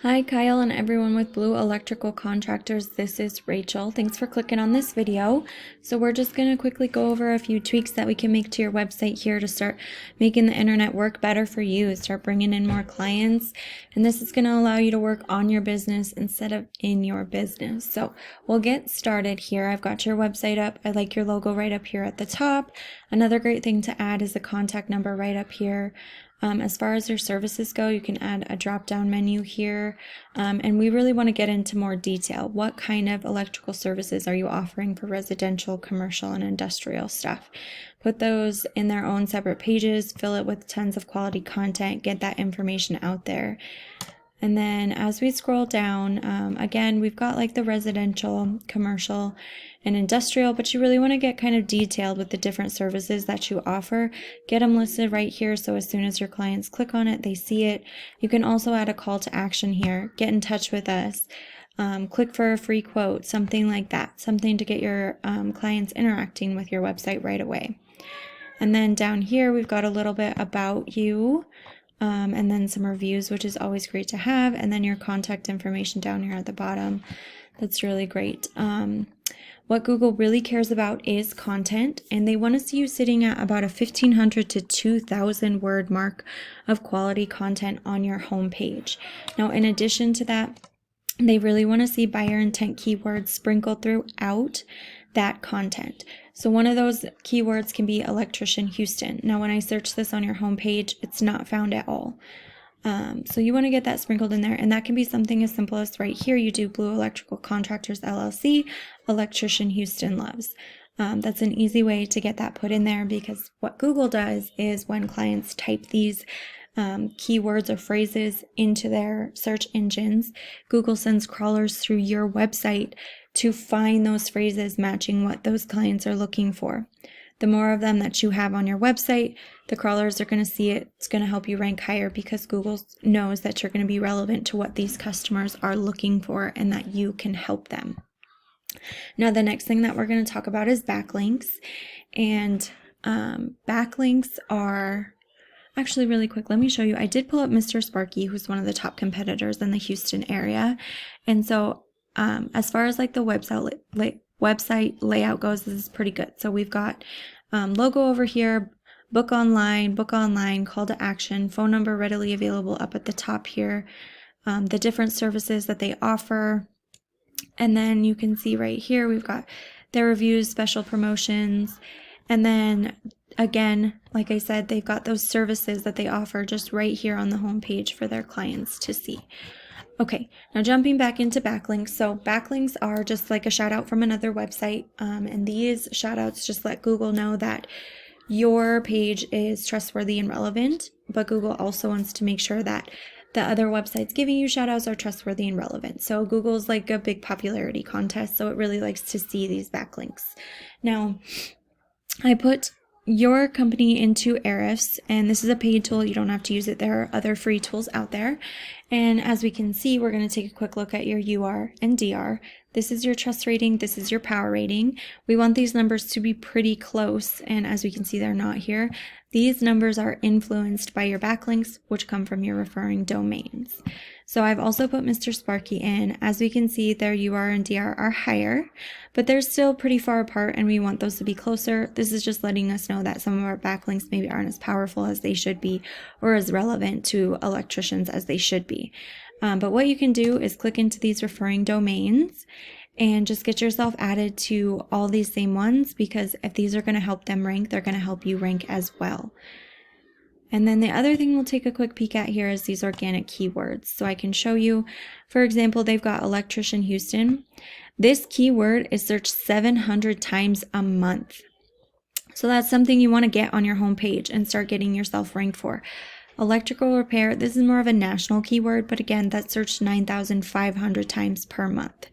Hi Kyle and everyone with Blue Electrical Contractors. This is Rachel. Thanks for clicking on this video. So we're just going to quickly go over a few tweaks that we can make to your website here to start making the internet work better for you, start bringing in more clients. And this is going to allow you to work on your business instead of in your business. So we'll get started here. I've got your website up. I like your logo right up here at the top. Another great thing to add is a contact number right up here. As far as your services go, you can add a drop-down menu here, and we really want to get into more detail. What kind of electrical services are you offering for residential, commercial, and industrial stuff? Put those in their own separate pages, fill it with tons of quality content, get that information out there. And then as we scroll down, again, we've got like the residential, commercial, and industrial, but you really want to get kind of detailed with the different services that you offer. Get them listed right here so as soon as your clients click on it, they see it. You can also add a call to action here. Get in touch with us. Click for a free quote, something like that. Something to get your clients interacting with your website right away. And then down here, we've got a little bit about you. And then some reviews, which is always great to have, and then your contact information down here at the bottom. That's really great. What Google really cares about is content, and they want to see you sitting at about a 1,500 to 2,000 word mark of quality content on your homepage. Now, in addition to that, they really want to see buyer intent keywords sprinkled throughout that content. So one of those keywords can be Electrician Houston. Now, when I search this on your homepage, it's not found at all. So you want to get that sprinkled in there, and that can be something as simple as right here. You do Blue Electrical Contractors LLC, Electrician Houston loves. That's an easy way to get that put in there, because what Google does is when clients type these keywords or phrases into their search engines, Google sends crawlers through your website to find those phrases matching what those clients are looking for. The more of them that you have on your website, the crawlers are going to see it. It's going to help you rank higher because Google knows that you're going to be relevant to what these customers are looking for and that you can help them. Now, the next thing that we're going to talk about is backlinks. And backlinks are actually really quick. Let me show you. I did pull up Mr. Sparky, who's one of the top competitors in the Houston area. And so as far as like the website layout goes, this is pretty good. So we've got logo over here, book online, call to action, phone number readily available up at the top here, the different services that they offer. And then you can see right here, we've got their reviews, special promotions. And then again, like I said, they've got those services that they offer just right here on the homepage for their clients to see. Okay, now jumping back into backlinks. So backlinks are just like a shout out from another website. And these shout outs just let Google know that your page is trustworthy and relevant, but Google also wants to make sure that the other websites giving you shout outs are trustworthy and relevant. So Google's like a big popularity contest, so it really likes to see these backlinks. Now, I put your company into Ahrefs, and this is a paid tool. You don't have to use it. There are other free tools out there. And as we can see, we're going to take a quick look at your UR and DR. This is your trust rating. This is your power rating. We want these numbers to be pretty close. And as we can see, they're not here. These numbers are influenced by your backlinks, which come from your referring domains. So I've also put Mr. Sparky in. As we can see, their UR and DR are higher, but they're still pretty far apart, and we want those to be closer. This is just letting us know that some of our backlinks maybe aren't as powerful as they should be, or as relevant to electricians as they should be. But what you can do is click into these referring domains and just get yourself added to all these same ones, because if these are going to help them rank, they're going to help you rank as well. And then the other thing we'll take a quick peek at here is these organic keywords. So I can show you, for example, they've got Electrician Houston. This keyword is searched 700 times a month. So that's something you want to get on your homepage and start getting yourself ranked for. Electrical repair, this is more of a national keyword, but again, that's searched 9,500 times per month.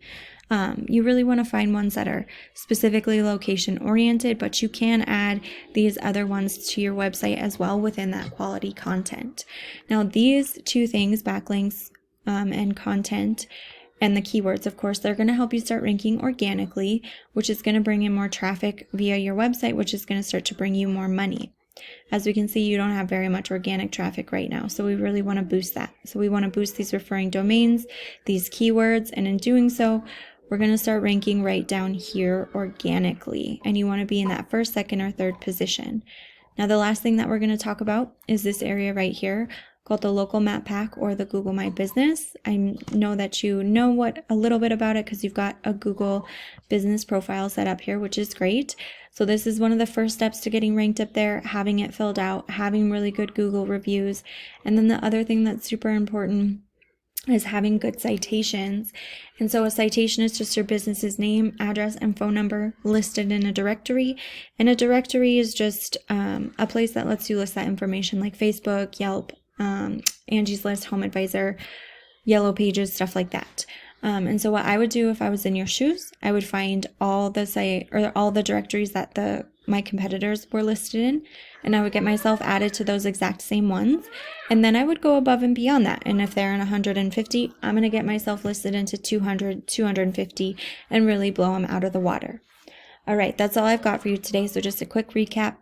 You really want to find ones that are specifically location oriented, but you can add these other ones to your website as well within that quality content. Now, these two things, backlinks and content, and the keywords, of course, they're going to help you start ranking organically, which is going to bring in more traffic via your website, which is going to start to bring you more money. As we can see, you don't have very much organic traffic right now, so we really want to boost that. So we want to boost these referring domains, these keywords, and in doing so, we're going to start ranking right down here organically, and you want to be in that first, second, or third position. Now, the last thing that we're going to talk about is this area right here called the local map pack or the Google My Business. I know that you know a little bit about it because you've got a Google business profile set up here, which is great. So this is one of the first steps to getting ranked up there, having it filled out, having really good Google reviews. And then the other thing that's super important is having good citations. And so a citation is just your business's name, address, and phone number listed in a directory. And a directory is just a place that lets you list that information, like Facebook, Yelp, Angie's List, Home Advisor, Yellow Pages, stuff like that. And so what I would do if I was in your shoes, I would find all the directories that my competitors were listed in, and I would get myself added to those exact same ones. And then I would go above and beyond that. And if they're in 150, I'm going to get myself listed into 200, 250, and really blow them out of the water. All right, that's all I've got for you today. So just a quick recap.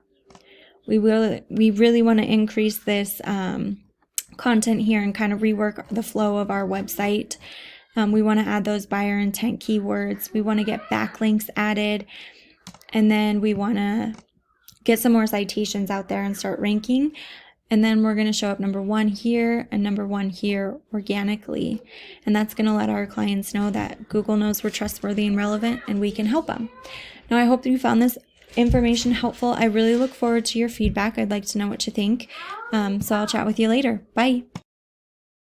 We really want to increase this content here and kind of rework the flow of our website. We want to add those buyer intent keywords. We want to get backlinks added. And then we want to get some more citations out there and start ranking. And then we're going to show up number 1 here and number 1 here organically. And that's going to let our clients know that Google knows we're trustworthy and relevant and we can help them. Now, I hope that you found this information helpful. I really look forward to your feedback. I'd like to know what you think. So I'll chat with you later. Bye.